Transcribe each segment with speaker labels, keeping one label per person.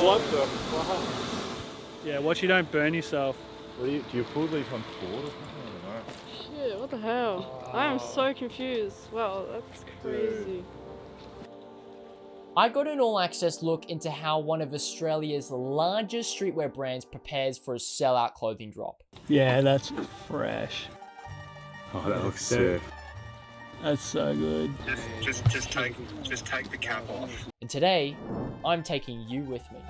Speaker 1: what the fuck? Yeah, watch you don't burn yourself.
Speaker 2: Do you pull these on cord or something? I don't know.
Speaker 3: Shit, what the hell? I am so confused. Wow, that's crazy.
Speaker 2: Dude.
Speaker 4: I got an all-access look into how one of Australia's largest streetwear brands prepares for a sellout clothing drop.
Speaker 1: Yeah, that's fresh.
Speaker 2: Oh, that looks sick.
Speaker 1: That's so good.
Speaker 5: Just take the cap off.
Speaker 4: And today, I'm taking you with me.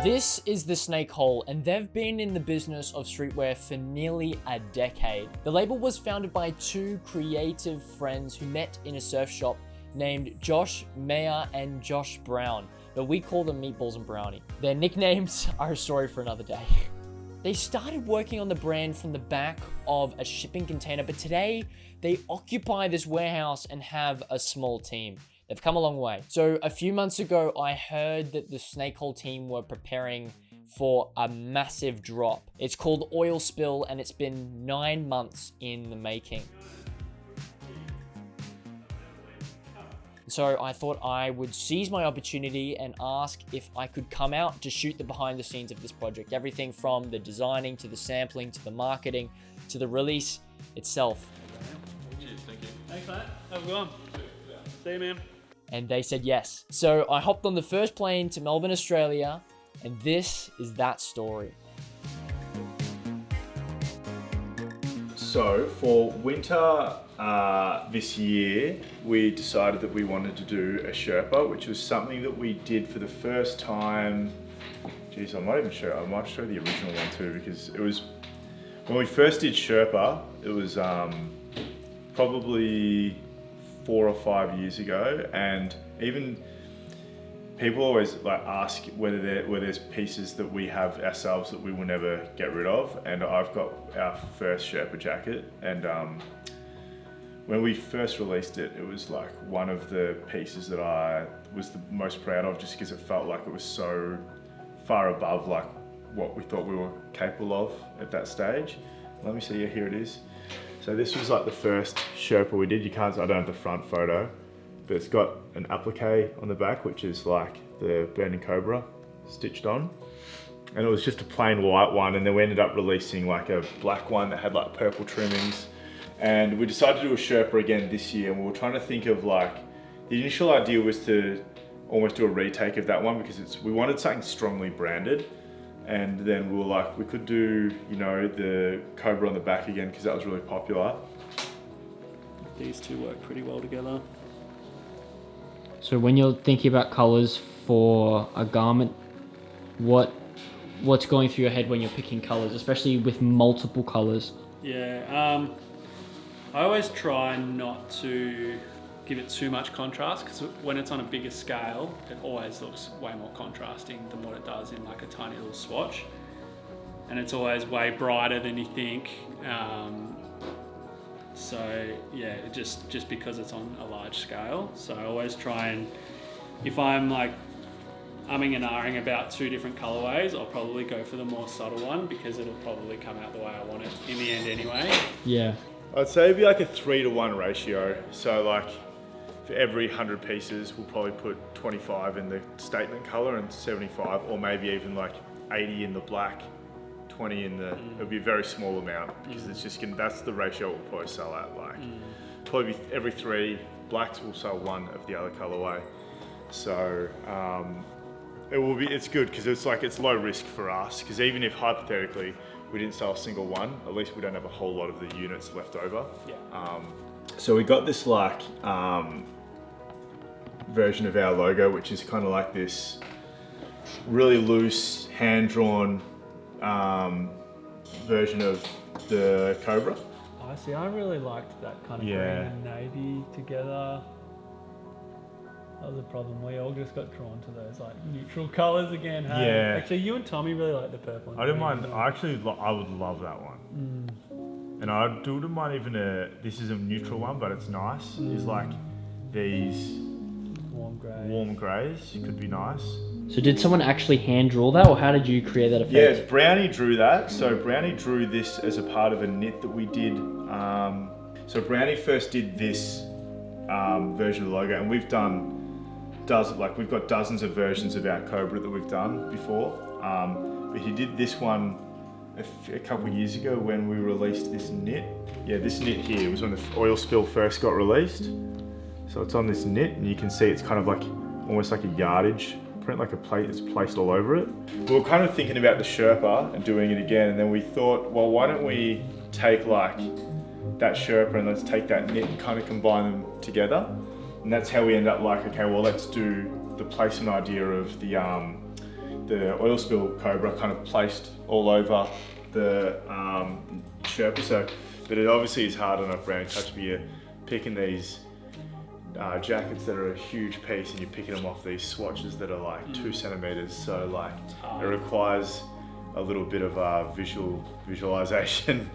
Speaker 4: This is the Snake Hole, and they've been in the business of streetwear for nearly a decade. The label was founded by two creative friends who met in a surf shop named Josh Mayer and Josh Brown, but we call them Meatballs and Brownie. Their nicknames are a story for another day. They started working on the brand from the back of a shipping container, but today they occupy this warehouse and have a small team. They've come a long way. So a few months ago, I heard that the Snake Hole team were preparing for a massive drop. It's called Oil Spill, and it's been 9 months in the making. So I thought I would seize my opportunity and ask if I could come out to shoot the behind the scenes of this project. Everything from the designing, to the sampling, to the marketing, to the release itself.
Speaker 1: Cheers, thank you. Thanks, mate. Have a good one. See you, man.
Speaker 4: And they said yes. So I hopped on the first plane to Melbourne, Australia, and this is that story.
Speaker 2: So for winter this year, we decided that we wanted to do a Sherpa, which was something that we did for the first time. Geez, I might show the original one too, because it was, when we first did Sherpa, it was probably 4 or 5 years ago, and even people always like ask whether there's pieces that we have ourselves that we will never get rid of. And I've got our first Sherpa jacket, and when we first released it, it was like one of the pieces that I was the most proud of, just because it felt like it was so far above like what we thought we were capable of at that stage. Let me see, here it is. So this was like the first Sherpa we did. I don't have the front photo, but it's got an applique on the back, which is like the burning cobra stitched on. And it was just a plain white one, and then we ended up releasing like a black one that had like purple trimmings. And we decided to do a Sherpa again this year, and we were trying to think of like, the initial idea was to almost do a retake of that one, because we wanted something strongly branded. And then we were like, we could do, you know, the cobra on the back again, because that was really popular.
Speaker 1: These two work pretty well together.
Speaker 4: So when you're thinking about colors for a garment, what's going through your head when you're picking colors, especially with multiple colors?
Speaker 1: Yeah, I always try not to give it too much contrast, because when it's on a bigger scale, it always looks way more contrasting than what it does in like a tiny little swatch. And it's always way brighter than you think. So yeah, just because it's on a large scale. So I always try and, if I'm like umming and ahhing about two different colorways, I'll probably go for the more subtle one, because it'll probably come out the way I want it in the end anyway.
Speaker 4: Yeah.
Speaker 2: I'd say it'd be like a 3-to-1 ratio. So like for every 100 pieces, we'll probably put 25 in the statement color and 75, or maybe even like 80 in the black, 20 in the, it'll be a very small amount, because it's just that's the ratio we'll probably sell at. Like probably every 3 blacks will sell 1 of the other colorway. So it's good, because it's like, it's low risk for us, because even if hypothetically we didn't sell a single one, at least we don't have a whole lot of the units left over.
Speaker 1: Yeah.
Speaker 2: So we got this like version of our logo, which is kind of like this really loose, hand-drawn version of the cobra.
Speaker 1: I see, I really liked that kind of green and navy together. That was a problem. We all just got drawn to those like neutral colors again. Hey?
Speaker 2: Yeah.
Speaker 1: Actually, you and Tommy really like the purple. And
Speaker 2: I didn't
Speaker 1: green.
Speaker 2: mind. I would love that one. And I wouldn't mind even this is a neutral one, but it's nice. Is like these warm greys could be nice.
Speaker 4: So did someone actually hand draw that, or how did you create that effect?
Speaker 2: Yeah, Brownie drew that. So Brownie drew this as a part of a knit that we did. So Brownie first did this version of the logo, and we've done we've got dozens of versions of our Cobra that we've done before. But he did this one a couple of years ago when we released this knit. Yeah, this knit here was when the oil spill first got released. So it's on this knit, and you can see it's kind of like almost like a yardage print, like a plate that's placed all over it. We were kind of thinking about the Sherpa and doing it again, and then we thought, well, why don't we take like that Sherpa and let's take that knit and kind of combine them together. And that's how we end up like, okay, well, let's do the placement idea of the oil spill Cobra kind of placed all over the Sherpa. So, but it obviously is hard on a brand touch, but you're picking these jackets that are a huge piece and you're picking them off these swatches that are like 2 centimeters. So like it requires a little bit of visualization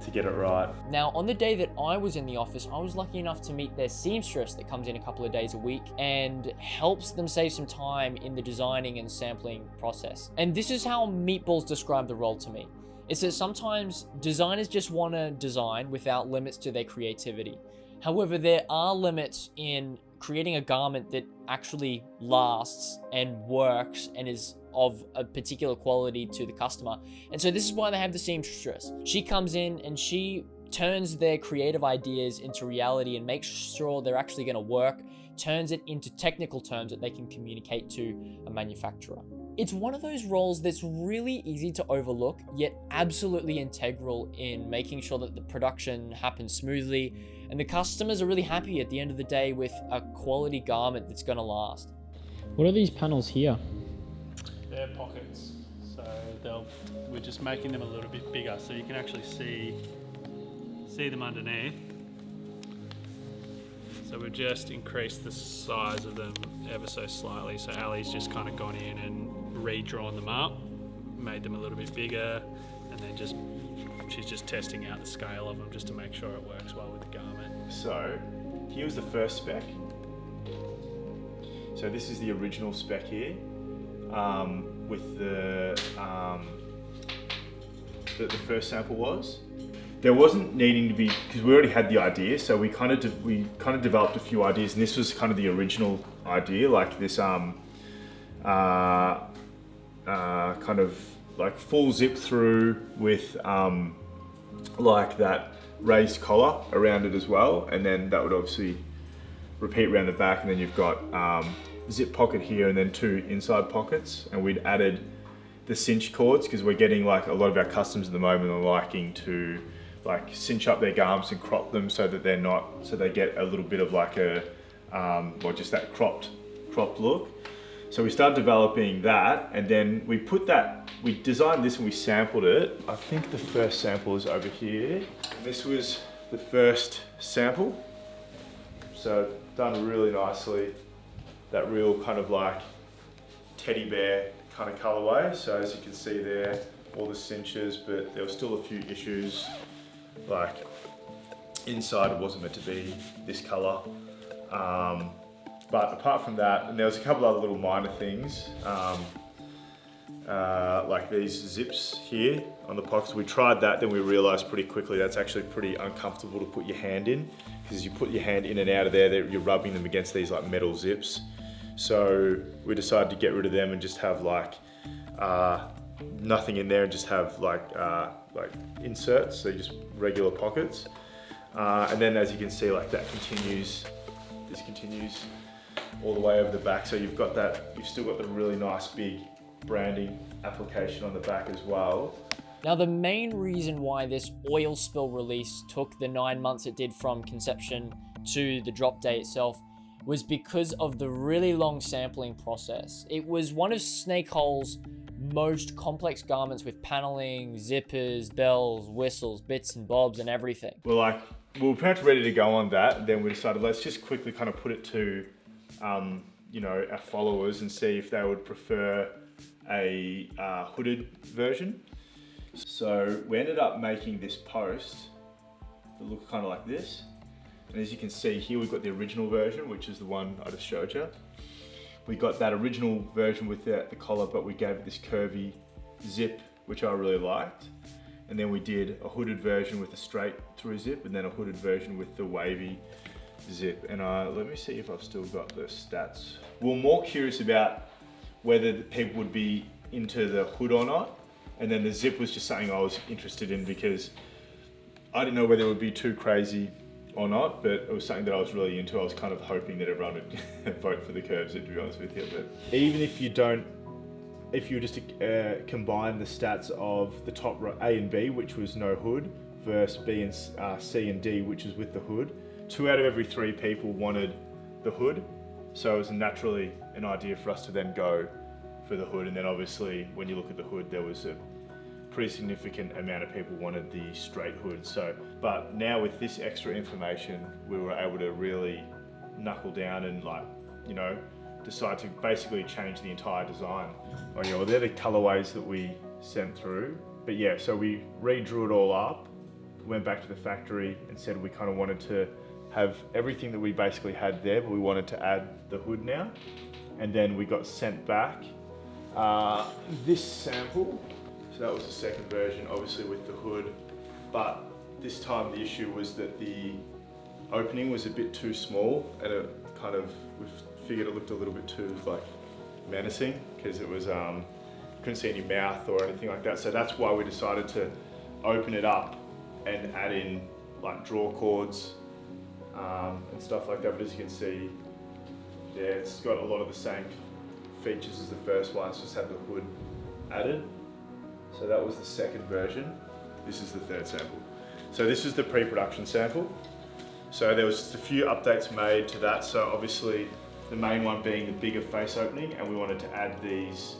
Speaker 2: to get it right.
Speaker 4: Now, on the day that I was in the office, I was lucky enough to meet their seamstress that comes in a couple of days a week and helps them save some time in the designing and sampling process. And this is how Meatballs described the role to me. It says sometimes designers just want to design without limits to their creativity. However, there are limits in creating a garment that actually lasts and works and is of a particular quality to the customer. And so this is why they have the seamstress. She comes in and she turns their creative ideas into reality and makes sure they're actually going to work, turns it into technical terms that they can communicate to a manufacturer. It's one of those roles that's really easy to overlook, yet absolutely integral in making sure that the production happens smoothly and the customers are really happy at the end of the day with a quality garment that's going to last.
Speaker 6: What are these panels here?
Speaker 1: They're pockets, so we're just making them a little bit bigger so you can actually see them underneath. So we've just increased the size of them ever so slightly. So Ali's just kind of gone in and redrawn them up, made them a little bit bigger, and then she's just testing out the scale of them just to make sure it works well with the garment.
Speaker 2: So here was the first spec. So this is the original spec here, with the first sample was. There wasn't needing to be, because we already had the idea, so we kind of developed a few ideas, and this was kind of the original idea, like this kind of like full zip through with like that raised collar around it as well, and then that would obviously repeat around the back, and then you've got zip pocket here and then 2 inside pockets, and we'd added the cinch cords because we're getting like a lot of our customers at the moment are liking to like cinch up their garments and crop them so that they get a little bit of like a or just that cropped look. So we started developing that, and then we designed this and we sampled it. I think the first sample is over here. This was the first sample. So done really nicely. That real kind of like teddy bear kind of colorway. So as you can see there, all the cinches, but there were still a few issues. Like inside it wasn't meant to be this color. But apart from that, and there was a couple other little minor things, like these zips here on the pockets. We tried that, then we realized pretty quickly that's actually pretty uncomfortable to put your hand in, because you put your hand in and out of there, you're rubbing them against these like metal zips. So we decided to get rid of them and just have like nothing in there and just have like inserts, so just regular pockets. And then as you can see, like this continues all the way over the back. So you've still got the really nice big branding application on the back as well.
Speaker 4: Now, the main reason why this oil spill release took the 9 months it did from conception to the drop day itself was because of the really long sampling process. It was one of Snakehole's most complex garments with paneling, zippers, bells, whistles, bits and bobs and everything.
Speaker 2: We were pretty much ready to go on that, and then we decided let's just quickly kind of put it to our followers and see if they would prefer a hooded version. So we ended up making this post that looked kind of like this. And as you can see here, we've got the original version, which is the one I just showed you. We got that original version without the collar, but we gave it this curvy zip, which I really liked. And then we did a hooded version with a straight through zip, and then a hooded version with the wavy zip. And let me see if I've still got the stats. We're more curious about whether the people would be into the hood or not. And then the zip was just something I was interested in because I didn't know whether it would be too crazy or not, but it was something that I was really into. I was kind of hoping that everyone would vote for the curve zip, to be honest with you. But even if you don't, if you just combine the stats of the top row A and B, which was no hood, versus B and C and D, which is with the hood, 2 out of every 3 people wanted the hood. So it was naturally an idea for us to then go for the hood. And then obviously when you look at the hood, there was a pretty significant amount of people wanted the straight hood. So, but now with this extra information, we were able to really knuckle down and decide to basically change the entire design. Oh yeah, well they're the colorways that we sent through. But yeah, so we redrew it all up, went back to the factory and said we kind of wanted to have everything that we basically had there, but we wanted to add the hood now. And then we got sent back this sample. So that was the second version, obviously with the hood. But this time the issue was that the opening was a bit too small, and it kind of, we figured it looked a little bit too menacing because it was, couldn't see any mouth or anything like that. So that's why we decided to open it up and add in like draw cords and stuff like that. But as you can see, yeah, it's got a lot of the same features as the first one. It's just had the hood added. So that was the second version. This is the third sample. So this is the pre-production sample. So there was just a few updates made to that. So obviously the main one being the bigger face opening, and we wanted to add these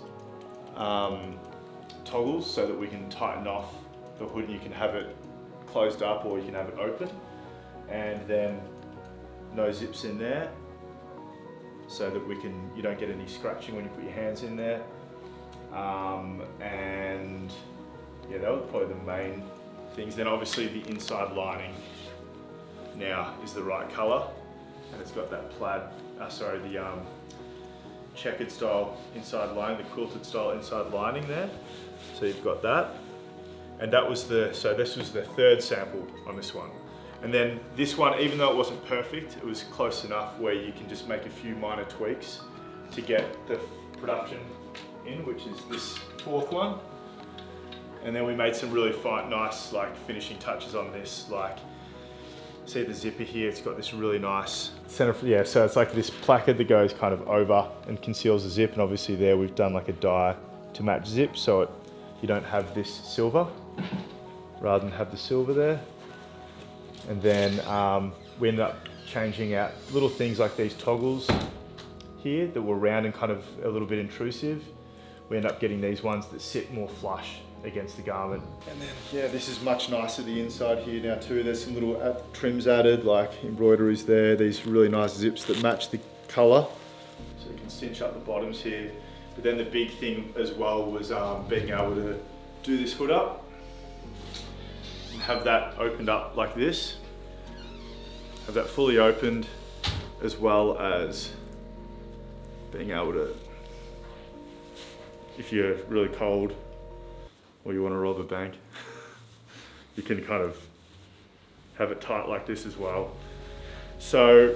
Speaker 2: toggles so that we can tighten off the hood and you can have it closed up or you can have it open. And then no zips in there so that you don't get any scratching when you put your hands in there. And yeah, that was probably the main things. Then obviously the inside lining now is the right color, and it's got that plaid, the checkered style inside lining, the quilted style inside lining there. So you've got that. And that was so this was the third sample on this one. And then this one, even though it wasn't perfect, it was close enough where you can just make a few minor tweaks to get the production in, which is this fourth one. And then we made some really nice finishing touches on this, see the zipper here, it's got this really nice center, so it's like this placard that goes kind of over and conceals the zip, and obviously there we've done like a die to match zip, so you don't have this silver, rather than have the silver there. And then we ended up changing out little things like these toggles here that were round and kind of a little bit intrusive. We end up getting these ones that sit more flush against the garment. And then, yeah, this is much nicer, the inside here now too. There's some little trims added, like embroideries there, these really nice zips that match the color. So you can cinch up the bottoms here. But then the big thing as well was being able to do this hood up and have that opened up like this. Have that fully opened, as well as being able to, if you're really cold or you want to rob a bank, you can kind of have it tight like this as well. So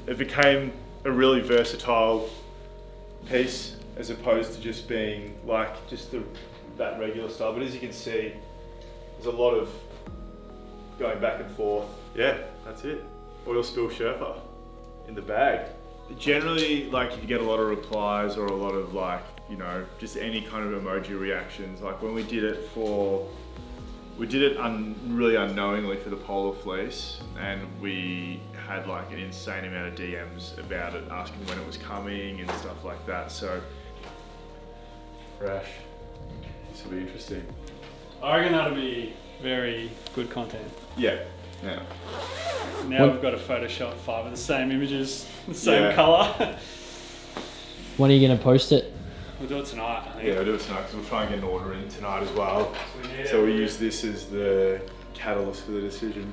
Speaker 2: it became a really versatile piece as opposed to just being like just that regular style. But as you can see, there's a lot of going back and forth. Yeah, that's it. Oil spill Sherpa in the bag. Generally, if you get a lot of replies or a lot of just any kind of emoji reactions, when we did it really unknowingly for the polar fleece, and we had an insane amount of DMs about it, asking when it was coming and stuff like that. So, Rash, this will be interesting.
Speaker 1: I reckon that'll be very good content.
Speaker 2: Yeah.
Speaker 1: Now we've got to Photoshop 5 of the same images, the same colour.
Speaker 6: When are you going to post it?
Speaker 1: We'll do it tonight, I think.
Speaker 2: Yeah, we'll do it tonight because we'll try and get an order in tonight as well. So we use this as the catalyst for the decision.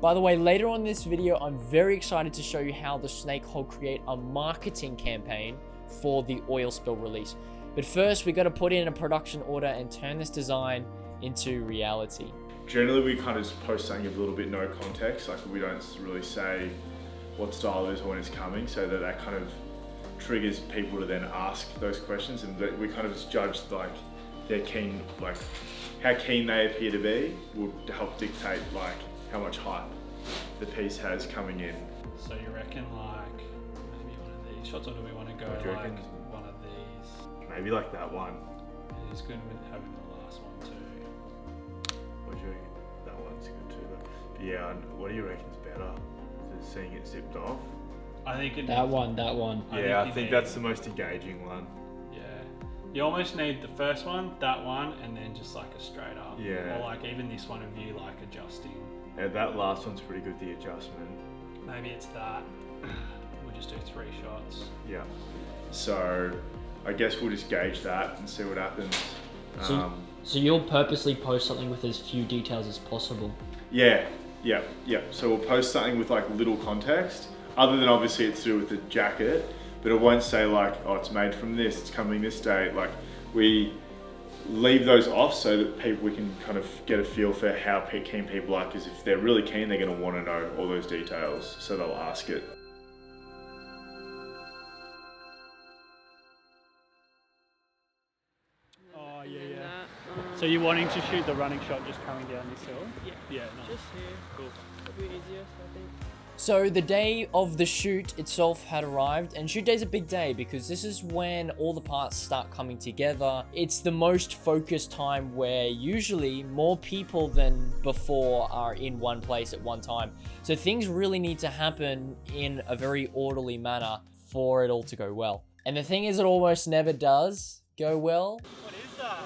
Speaker 4: By the way, later on in this video, I'm very excited to show you how the Snake Hole create a marketing campaign for the oil spill release. But first, we got to put in a production order and turn this design into reality.
Speaker 2: Generally, we kind of just post something with a little bit no context. We don't really say what style it is when it's coming, so that kind of triggers people to then ask those questions, and that we kind of just judge like they're keen, like how keen they appear to be will help dictate like how much hype the piece has coming in.
Speaker 1: So you reckon like maybe one of these shots, or do we want to go
Speaker 2: What do you
Speaker 1: like
Speaker 2: reckon?
Speaker 1: one of these?
Speaker 2: Maybe like that one.
Speaker 1: It is good with having the last one too.
Speaker 2: What do you reckon? That one's good too. But yeah, and what do you reckon's better? Is it seeing it zipped off?
Speaker 1: I think it
Speaker 6: That one.
Speaker 2: I think that's the most engaging one.
Speaker 1: Yeah. You almost need the first one, that one, and then just like a straight up.
Speaker 2: Yeah.
Speaker 1: Or like even this one of you like adjusting.
Speaker 2: Yeah, that last one's pretty good, the adjustment.
Speaker 1: Maybe it's that. We'll just do 3 shots.
Speaker 2: Yeah. So I guess we'll just gauge that and see what happens.
Speaker 6: So you'll purposely post something with as few details as possible.
Speaker 2: Yeah. So we'll post something with like little context, other than obviously it's to do with the jacket, but it won't say like, oh, it's made from this, it's coming this date. Like we leave those off so that we can kind of get a feel for how keen people are, because if they're really keen, they're going to want to know all those details, so they'll ask it.
Speaker 1: Oh yeah,
Speaker 3: And
Speaker 1: yeah.
Speaker 3: that,
Speaker 1: So you're wanting to shoot the running shot just coming down this hill?
Speaker 3: yeah,
Speaker 1: Yeah, nice.
Speaker 3: just here.
Speaker 1: Cool.
Speaker 3: It'll be easier, so I think.
Speaker 4: So the day of the shoot itself had arrived, and shoot day's a big day because this is when all the parts start coming together. It's the most focused time where usually more people than before are in one place at one time. So things really need to happen in a very orderly manner for it all to go well. And the thing is, it almost never does go well.
Speaker 1: What is that?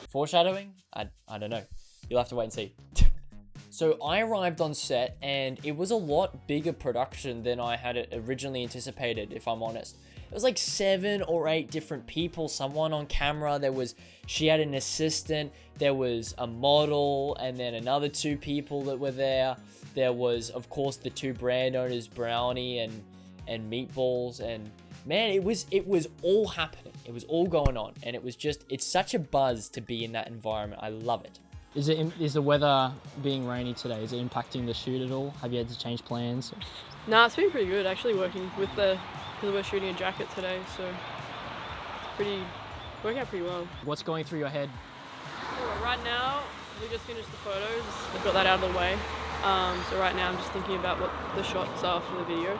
Speaker 4: Foreshadowing? I don't know. You'll have to wait and see. So I arrived on set and it was a lot bigger production than I had originally anticipated, if I'm honest. It was like 7 or 8 different people, someone on camera, she had an assistant, there was a model, and then another 2 people that were there. There was, of course, the 2 brand owners, Brownie and Meatballs, and man, it was all happening. It was all going on, and it's such a buzz to be in that environment. I love it.
Speaker 6: Is the weather being rainy today? Is it impacting the shoot at all? Have you had to change plans?
Speaker 3: Nah, it's been pretty good actually working with because we're shooting a jacket today, so it's working out pretty well.
Speaker 6: What's going through your head?
Speaker 3: Right now, we just finished the photos. We've got that out of the way. So right now I'm just thinking about what the shots are for the video.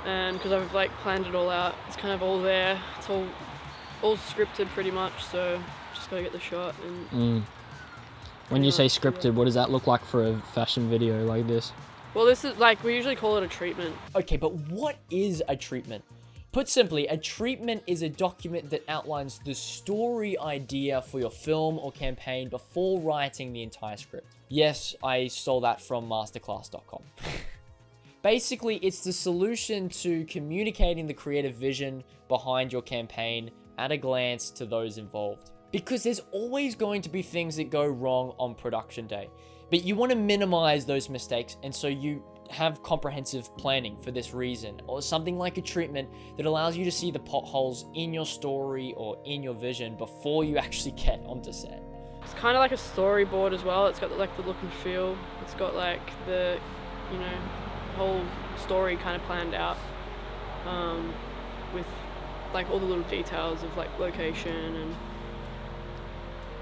Speaker 3: And because I've like planned it all out, it's kind of all there. It's all scripted pretty much, so just gotta get the shot and
Speaker 6: When you say scripted, what does that look like for a fashion video like this?
Speaker 3: well, this is like, we usually call it a treatment.
Speaker 4: Okay, but what is a treatment? Put simply, a treatment is a document that outlines the story idea for your film or campaign before writing the entire script. Yes, I stole that from masterclass.com. Basically, it's the solution to communicating the creative vision behind your campaign at a glance to those involved. Because there's always going to be things that go wrong on production day, but you want to minimize those mistakes, and so you have comprehensive planning for this reason, or something like a treatment that allows you to see the potholes in your story or in your vision before you actually get onto set.
Speaker 3: It's kind of like a storyboard as well. It's got like the look and feel. It's got like the, whole story kind of planned out, with like all the little details of like location and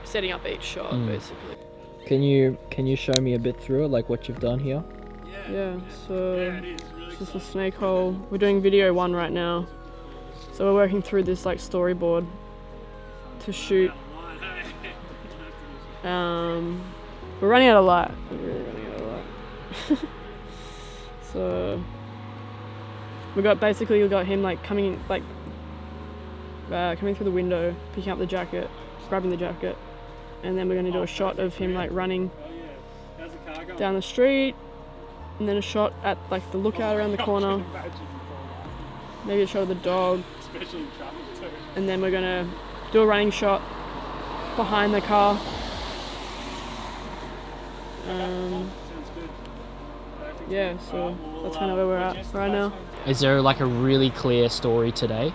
Speaker 3: setting up each shot basically.
Speaker 6: Can you show me a bit through it, like what you've done here?
Speaker 3: Yeah, so this is the snake hole. We're doing video 1 right now. So we're working through this like storyboard to shoot. We're running out of light. We're really running out of light. So we got him like coming through the window, picking up the jacket, grabbing the jacket, and then we're going to do a shot of him like running down the street, and then a shot at like the lookout around the corner, maybe a shot of the dog, and then we're going to do a running shot behind the car. Yeah, so that's kind of where we're at right now.
Speaker 6: Is there like a really clear story today?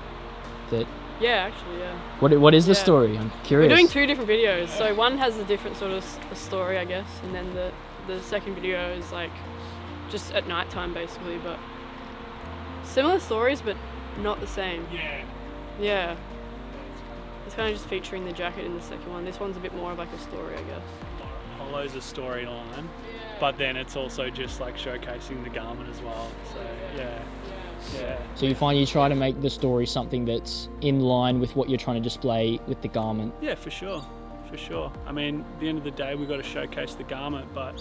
Speaker 3: Yeah, actually, yeah.
Speaker 6: What is the
Speaker 3: Yeah.
Speaker 6: story? I'm curious.
Speaker 3: We're doing 2 different videos. So one has a different sort of a story, I guess, and then the second video is like just at night time basically, but similar stories, but not the same. Yeah. It's kind of just featuring the jacket in the second one. This one's a bit more of like a story, I guess.
Speaker 1: Follows a storyline, but then it's also just like showcasing the garment as well. So yeah.
Speaker 6: So you find you try to make the story something that's in line with what you're trying to display with the garment.
Speaker 1: Yeah, for sure. I mean, at the end of the day, we've got to showcase the garment, but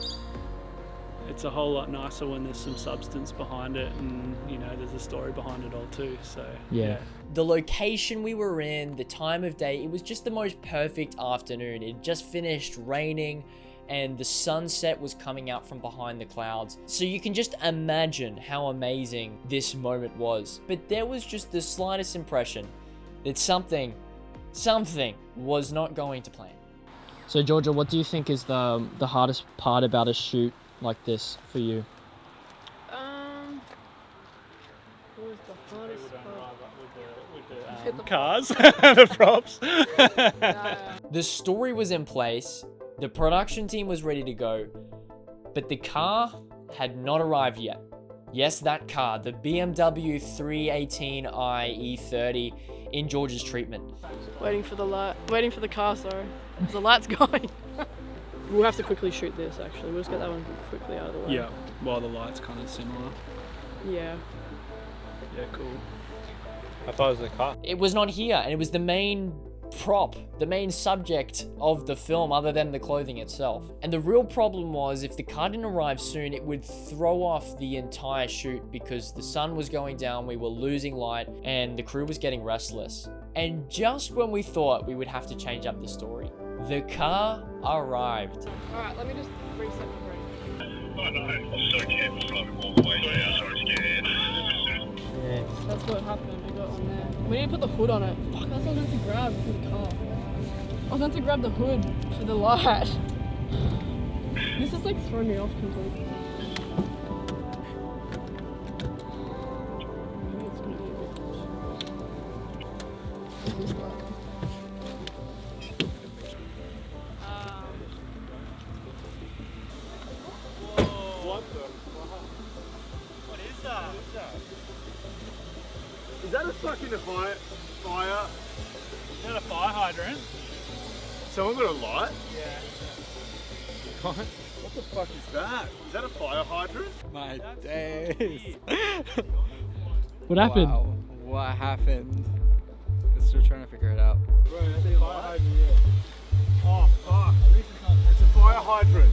Speaker 1: it's a whole lot nicer when there's some substance behind it, and you know, there's a story behind it all too. So
Speaker 6: Yeah.
Speaker 4: The location we were in, the time of day, it was just the most perfect afternoon. It just finished raining and the sunset was coming out from behind the clouds. So you can just imagine how amazing this moment was. But there was just the slightest impression that something was not going to plan.
Speaker 6: So Georgia, what do you think is the hardest part about a shoot like this for you?
Speaker 3: What was the hardest part?
Speaker 1: With the cars, the props.
Speaker 4: The story was in place, the production team was ready to go, but the car had not arrived yet. Yes, that car, the BMW 318i E30 in Georgia's treatment.
Speaker 3: Waiting for the car, sorry. The light's going. We'll have to quickly shoot this actually. We'll just get that one quickly out of the way.
Speaker 1: Yeah, while the light's kind of similar.
Speaker 3: Yeah.
Speaker 1: Yeah, cool.
Speaker 7: I thought it was the car.
Speaker 4: It was not here, and it was the main prop, the main subject of the film other than the clothing itself. And the real problem was if the car didn't arrive soon, it would throw off the entire shoot because the sun was going down, we were losing light, and the crew was getting restless. And just when we thought we would have to change up the story, the car arrived.
Speaker 3: Alright, let me just reset my brain.
Speaker 5: Oh no, I'm so careful driving all the way. So scared.
Speaker 3: That's what happened, we got on there. We need to put the hood on it. Fuck, that's what I was meant to grab for the car. I was meant to grab the hood for the light. This is like throwing me off completely.
Speaker 2: Is that a fucking fire?
Speaker 1: Is that a fire hydrant?
Speaker 2: Someone got a light?
Speaker 1: Yeah.
Speaker 2: What the fuck is that? Is that a fire hydrant?
Speaker 7: My days.
Speaker 6: What happened?
Speaker 7: Wow. What happened? We're still trying to figure it out.
Speaker 2: Bro, that's a fire hydrant here. Oh fuck. It's a fire hydrant.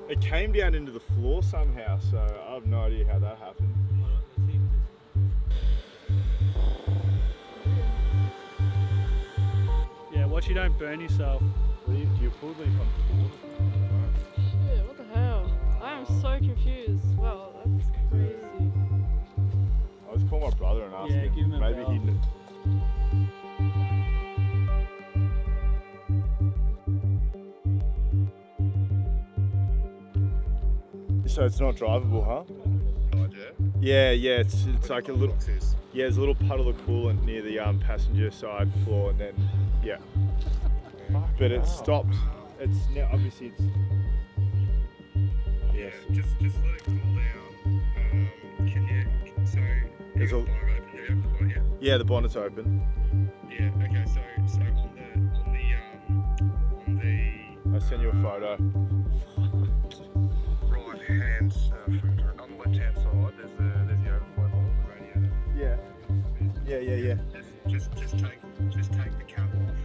Speaker 2: It came down into the floor somehow, so I have no idea how that happened.
Speaker 1: Yeah, watch you don't burn yourself.
Speaker 2: Do you pull these on the
Speaker 3: Shit, what the hell? I am so confused. Wow, that's crazy.
Speaker 2: I'll just call my brother and ask
Speaker 1: Yeah,
Speaker 2: him.
Speaker 1: give him a
Speaker 2: Maybe
Speaker 1: bell.
Speaker 2: he. So it's not drivable, huh? Yeah, it's like a little. Yeah, there's a little puddle of coolant near the passenger side floor, and then yeah. But it's stopped. It's now obviously it's. Yes.
Speaker 5: Just let it cool down. Can you? So
Speaker 2: There's
Speaker 5: you
Speaker 2: a-
Speaker 5: got the bonnet open, do you have the bonnet yet?
Speaker 2: Yeah, the bonnet's open.
Speaker 5: Yeah. Okay. So on the
Speaker 2: I sent you a photo.
Speaker 5: right hand on the left hand side, there's the overflow bottle, the radiator.
Speaker 2: Yeah.
Speaker 5: Just take the cap off.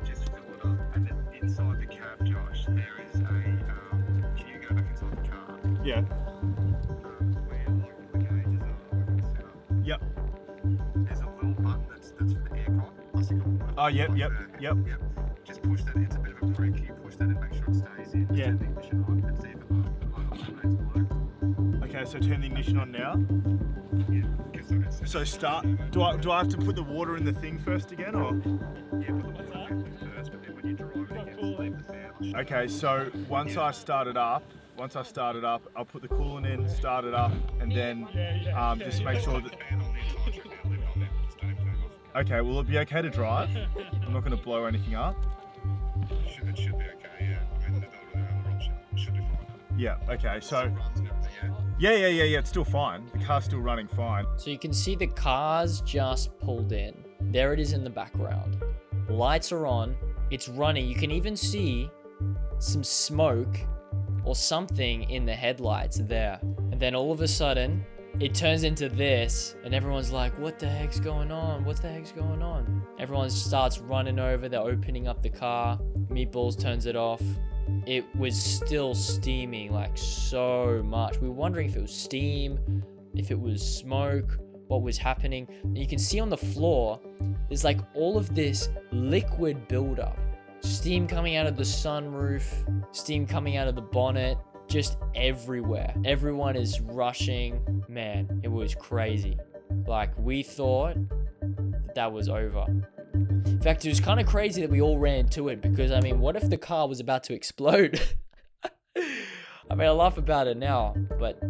Speaker 5: Just fill it up, and then inside the cab, Josh, there is a. Can you go back inside the car?
Speaker 2: Yeah.
Speaker 5: Where like the cages are set up.
Speaker 2: Yep.
Speaker 5: There's a little button that's for the aircon. Plastic button.
Speaker 2: Oh, yep.
Speaker 5: Yep. Just push that. It's a bit of a prick. You push that and make sure it stays in.
Speaker 2: Yeah.
Speaker 5: Turn the ignition on and see if it
Speaker 2: Okay, so turn the ignition on now. So start. Do I have to put the water in the thing first again, or?
Speaker 5: Yeah, put the water in first, but then when you drive it again, leave the fan on.
Speaker 2: Okay, so once I start it up, I'll put the coolant in, start it up, and then just make sure that.
Speaker 5: Fan on the entire trip now. Leave it on there. Just don't turn it off.
Speaker 2: Okay, will it be okay to drive? I'm not going to blow anything up.
Speaker 5: It should be okay. Yeah. I mean, there's no other option.
Speaker 2: Yeah, okay, so...
Speaker 5: Runs and everything, yeah.
Speaker 2: Yeah, it's still fine. The car's still running fine.
Speaker 4: So you can see the car's just pulled in. There it is in the background. Lights are on. It's running. You can even see some smoke or something in the headlights there. And then all of a sudden, it turns into this, and everyone's like, what the heck's going on? What the heck's going on? Everyone starts running over. They're opening up the car. Meatballs turns it off. It was still steaming like so much. We were wondering if it was steam, if it was smoke, what was happening. And you can see on the floor, there's like all of this liquid buildup. Steam coming out of the sunroof, steam coming out of the bonnet, just everywhere. Everyone is rushing. Man, it was crazy. Like, we thought that was over. In fact, it was kind of crazy that we all ran to it because, I mean, what if the car was about to explode? I mean, I laugh about it now, but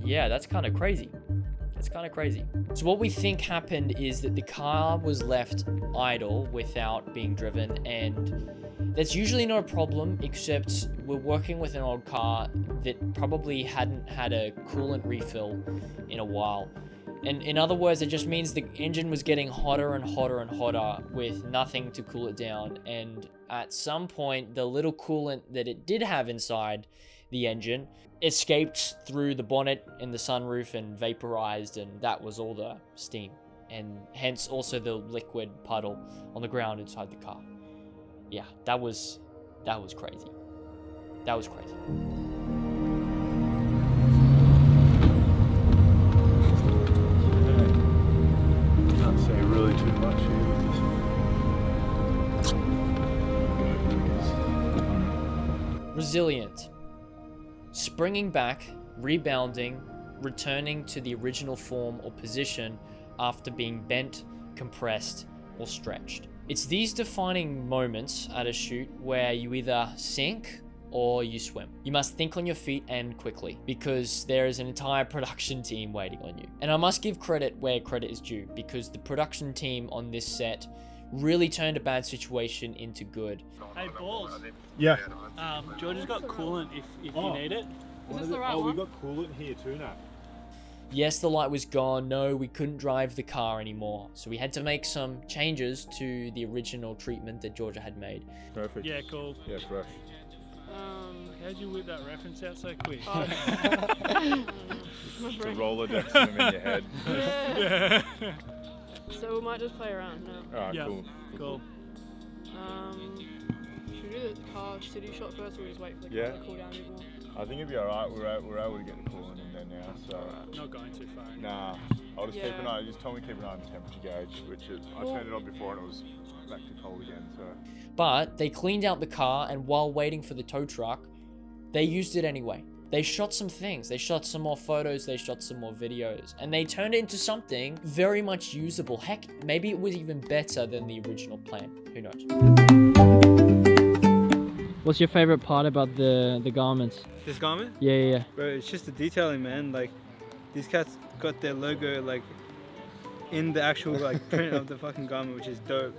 Speaker 4: yeah, that's kind of crazy. It's kind of crazy. So what we think happened is that the car was left idle without being driven, and that's usually not a problem, except we're working with an old car that probably hadn't had a coolant refill in a while. And in other words, it just means the engine was getting hotter and hotter and hotter with nothing to cool it down. And at some point, the little coolant that it did have inside the engine escaped through the bonnet and the sunroof and vaporized, and that was all the steam. And hence also the liquid puddle on the ground inside the car. Yeah, that was crazy. That was crazy.
Speaker 2: Can't say really too much here with this.
Speaker 4: Resilient. Springing back, rebounding, returning to the original form or position after being bent, compressed, or stretched. It's these defining moments at a shoot where you either sink or you swim. You must think on your feet and quickly, because there is an entire production team waiting on you. And I must give credit where credit is due, because the production team on this set really turned a bad situation into good.
Speaker 1: Hey, Balls.
Speaker 2: Yeah.
Speaker 1: George has got coolant if you need it.
Speaker 3: Is this the right one?
Speaker 2: got coolant here too now.
Speaker 4: Yes, the light was gone. No, we couldn't drive the car anymore. So we had to make some changes to the original treatment that Georgia had made.
Speaker 2: Perfect.
Speaker 1: Yeah, cool.
Speaker 2: Yeah, fresh.
Speaker 1: How'd you whip that reference out so quick?
Speaker 2: The Rolodex them in your head.
Speaker 3: Yeah. So we might just play around now.
Speaker 2: Alright,
Speaker 1: Yeah.
Speaker 2: cool.
Speaker 3: Should we do the car city shot first, or we just wait for the
Speaker 2: Yeah.
Speaker 3: car to cool down a bit more?
Speaker 2: I think it'd be alright. We're able to get the coolant in there now, so...
Speaker 1: Not going too far.
Speaker 2: Nah, I'll just keep an
Speaker 3: Yeah.
Speaker 2: eye. Just told me to keep an eye on the temperature gauge, which is, I turned it on before and it was back to cold again, so...
Speaker 4: But they cleaned out the car, and while waiting for the tow truck, they used it anyway. They shot some things. They shot some more photos. They shot some more videos. And they turned it into something very much usable. Heck, maybe it was even better than the original plan. Who knows?
Speaker 6: What's your favorite part about the garments?
Speaker 7: This garment?
Speaker 6: Yeah.
Speaker 7: Bro, it's just the detailing, man. Like, these cats got their logo, like, in the actual, like, print of the fucking garment, which is dope.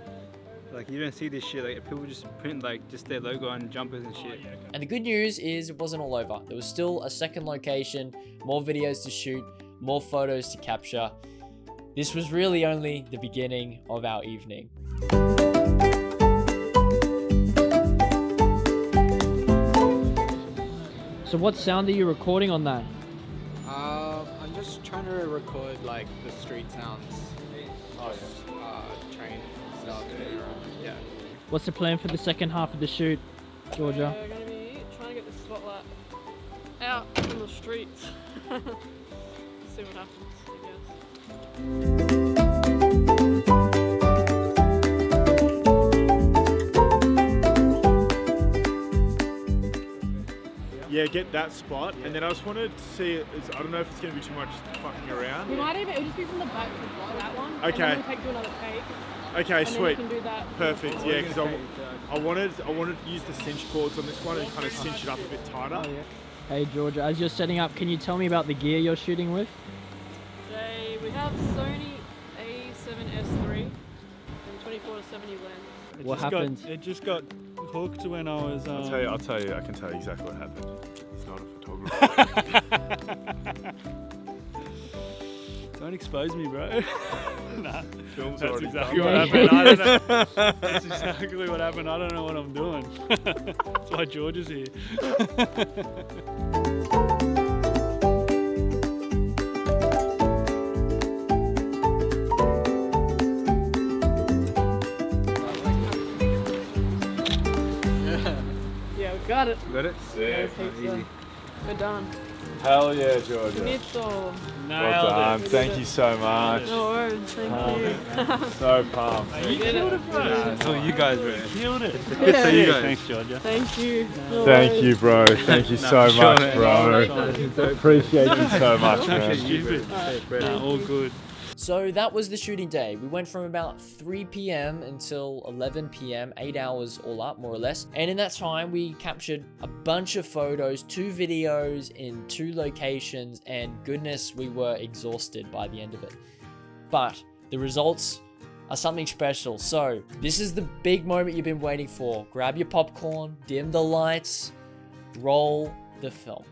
Speaker 7: Like, you don't see this shit. Like, people just print, like, just their logo on jumpers and shit.
Speaker 4: And the good news is it wasn't all over. There was still a second location, more videos to shoot, more photos to capture. This was really only the beginning of our evening.
Speaker 6: So what sound are you recording on that?
Speaker 8: I'm just trying to record like the street sounds, train stuff. Yeah.
Speaker 6: What's the plan for the second half of the shoot, Georgia?
Speaker 3: We're going to be trying to get the spotlight out on the streets. See what happens, I guess.
Speaker 2: Yeah, get that spot, and then I just wanted to see, I don't know if it's going to be too much fucking around.
Speaker 3: We might even, it'll just be from the back for that one.
Speaker 2: Okay.
Speaker 3: And then we'll do another take.
Speaker 2: Okay,
Speaker 3: And
Speaker 2: sweet.
Speaker 3: then we can do that.
Speaker 2: Perfect, yeah, because I wanted to use the cinch cords on this one and kind of cinch it up a bit tighter.
Speaker 6: Hey Georgia, as you're setting up, can you tell me about the gear you're shooting with?
Speaker 3: Today we have Sony A7S III and 24-70 lens.
Speaker 6: What happened?
Speaker 1: It just got hooked when I was.
Speaker 2: I'll tell you. I can tell you exactly what happened. He's not a photographer.
Speaker 1: Don't expose me, bro. Nah,
Speaker 2: Film's
Speaker 1: that's
Speaker 2: already
Speaker 1: exactly
Speaker 2: done.
Speaker 1: what happened. I don't know. That's exactly what happened. I don't know what I'm doing. That's why George is here.
Speaker 3: Yeah, we got it.
Speaker 7: Got it?
Speaker 2: Sick.
Speaker 7: Easy.
Speaker 3: We're done.
Speaker 2: Hell yeah, Georgia.
Speaker 3: Bonito.
Speaker 2: Well done. Thank you so much.
Speaker 3: No worries. Thank you.
Speaker 2: So pumped.
Speaker 1: You killed it, bro.
Speaker 7: It's all you guys, bro.
Speaker 1: Killed it.
Speaker 7: Good to see you guys.
Speaker 1: Thanks, Georgia.
Speaker 3: Thank you. No
Speaker 2: Thank
Speaker 3: worries.
Speaker 2: you, bro. Thank you so
Speaker 7: sure,
Speaker 2: much,
Speaker 7: man.
Speaker 2: bro.
Speaker 7: No,
Speaker 2: Appreciate you so much,
Speaker 1: Don't be
Speaker 2: man.
Speaker 1: stupid. Nah, all good.
Speaker 4: So that was the shooting day. We went from about 3 p.m. until 11 p.m., 8 hours all up, more or less. And in that time, we captured a bunch of photos, 2 videos in 2 locations, and goodness, we were exhausted by the end of it. But the results are something special. So this is the big moment you've been waiting for. Grab your popcorn, dim the lights, roll the film.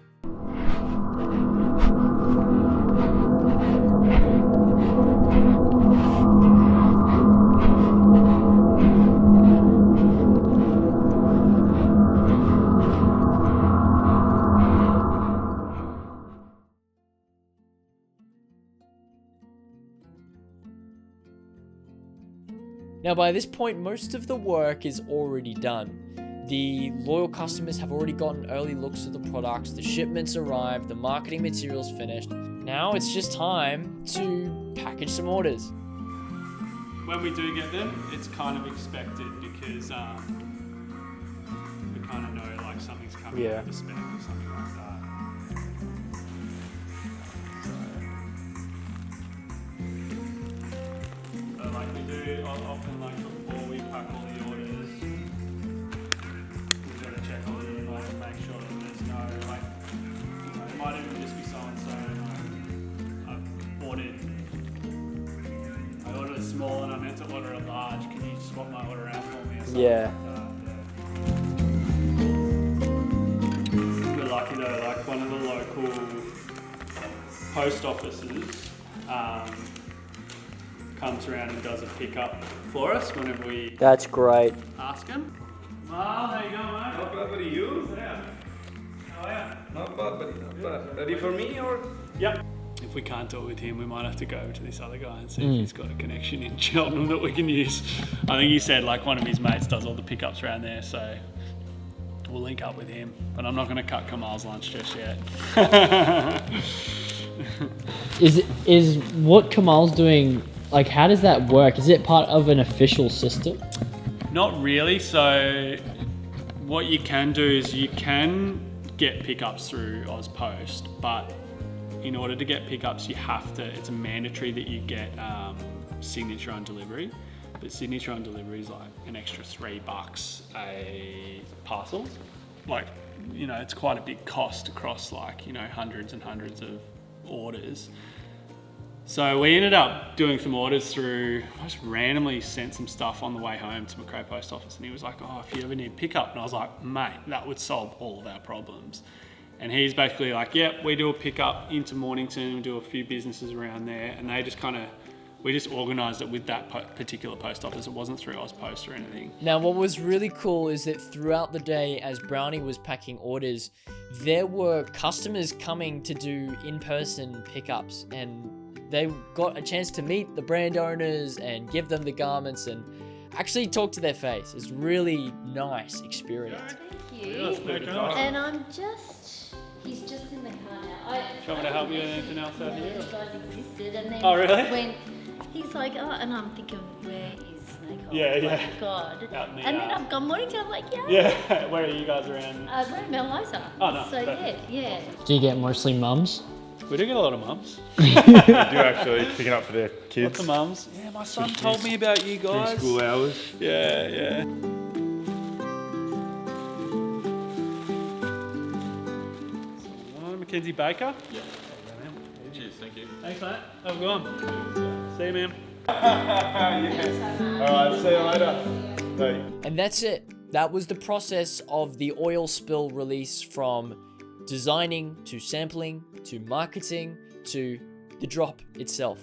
Speaker 4: Now by this point, most of the work is already done. The loyal customers have already gotten early looks at the products, the shipments arrived, the marketing materials finished. Now it's just time to package some orders.
Speaker 1: When we do get them, it's kind of expected because we kind of know like something's coming out of the spec or something like that. So like we do often like before we pack all the orders, we've got to check all the invoice and make sure that there's no like, you know, it might even just be so and so I've ordered a small and I meant to order a large. Can you swap my order out for me or something
Speaker 4: Yeah.
Speaker 1: like that? We're lucky though, like one of the local post offices comes around and does a pickup for us whenever we
Speaker 4: That's great.
Speaker 1: ask him. Well, how you going, mate?
Speaker 9: Not bad, buddy. You?
Speaker 1: Yeah. How are you?
Speaker 9: Not bad, buddy. Not bad. Ready for me or?
Speaker 1: Yep. If we can't do it with him, we might have to go over to this other guy and see if he's got a connection in Cheltenham that we can use. I think he said like one of his mates does all the pickups around there, so we'll link up with him. But I'm not going to cut Kamal's lunch just yet.
Speaker 6: Is what Kamal's doing, like, how does that work? Is it part of an official system?
Speaker 1: Not really. So what you can do is you can get pickups through AusPost, but in order to get pickups, you have to, it's mandatory that you get signature on delivery. But signature on delivery is like an extra $3 a parcel. Like, you know, it's quite a big cost across like, you know, hundreds and hundreds of orders. So we ended up doing some orders through, I just randomly sent some stuff on the way home to Macrae Post Office and he was like, oh, if you ever need pickup. And I was like, mate, that would solve all of our problems. And he's basically like, yep, we do a pickup into Mornington, we do a few businesses around there, and they just kind of, we just organised it with that particular post office. It wasn't through AusPost or anything.
Speaker 4: Now, what was really cool is that throughout the day, as Brownie was packing orders, there were customers coming to do in-person pickups, and they got a chance to meet the brand owners and give them the garments and actually talk to their face. It's really nice experience.
Speaker 10: Thank you. And he's just in the car now.
Speaker 1: Do you want me to help you with anything else out here?
Speaker 10: You guys existed, and then
Speaker 1: Oh, really?
Speaker 10: when he's like, oh, and I'm thinking, where is Snake Hole?
Speaker 1: Yeah,
Speaker 10: Oh
Speaker 1: yeah.
Speaker 10: my God.
Speaker 1: Out in the,
Speaker 10: And then I've gone Mornington, I'm like, yeah.
Speaker 1: Yeah, where are you guys around?
Speaker 10: We're in Mount Liza.
Speaker 1: Oh, no,
Speaker 10: So
Speaker 1: perfect.
Speaker 10: yeah.
Speaker 6: Do you get mostly mums?
Speaker 1: We do get a lot of mums.
Speaker 2: They do actually picking up for their kids.
Speaker 1: Lots of mums. Yeah, my son told me about you guys.
Speaker 2: School hours.
Speaker 1: Yeah, yeah. Mackenzie Baker. Yeah.
Speaker 9: Cheers, thank you.
Speaker 1: Thanks, mate. Have a good one. See you, man.
Speaker 2: Alright, see you later. Bye.
Speaker 4: And that's it. that was the process of the oil spill release, from designing to sampling to marketing to the drop itself.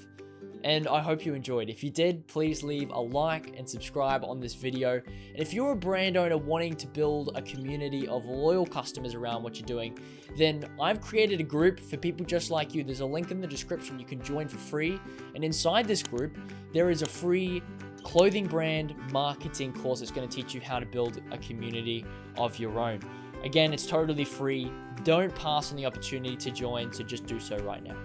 Speaker 4: And I hope you enjoyed. If you did, please leave a like and subscribe on this video. And if you're a brand owner wanting to build a community of loyal customers around what you're doing, then I've created a group for people just like you. There's a link in the description. You can join for free. And inside this group, there is a free clothing brand marketing course that's going to teach you how to build a community of your own. Again, it's totally free. Don't pass on the opportunity to join, so just do so right now.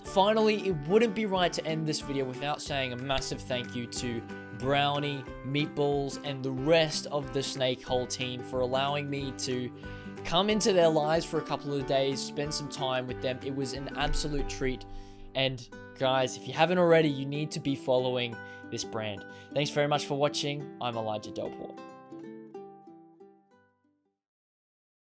Speaker 4: Finally, it wouldn't be right to end this video without saying a massive thank you to Brownie, Meatballs, and the rest of the Snake Hole team for allowing me to come into their lives for a couple of days, spend some time with them. It was an absolute treat. And guys, if you haven't already, you need to be following this brand. Thanks very much for watching. I'm Elijah Delport.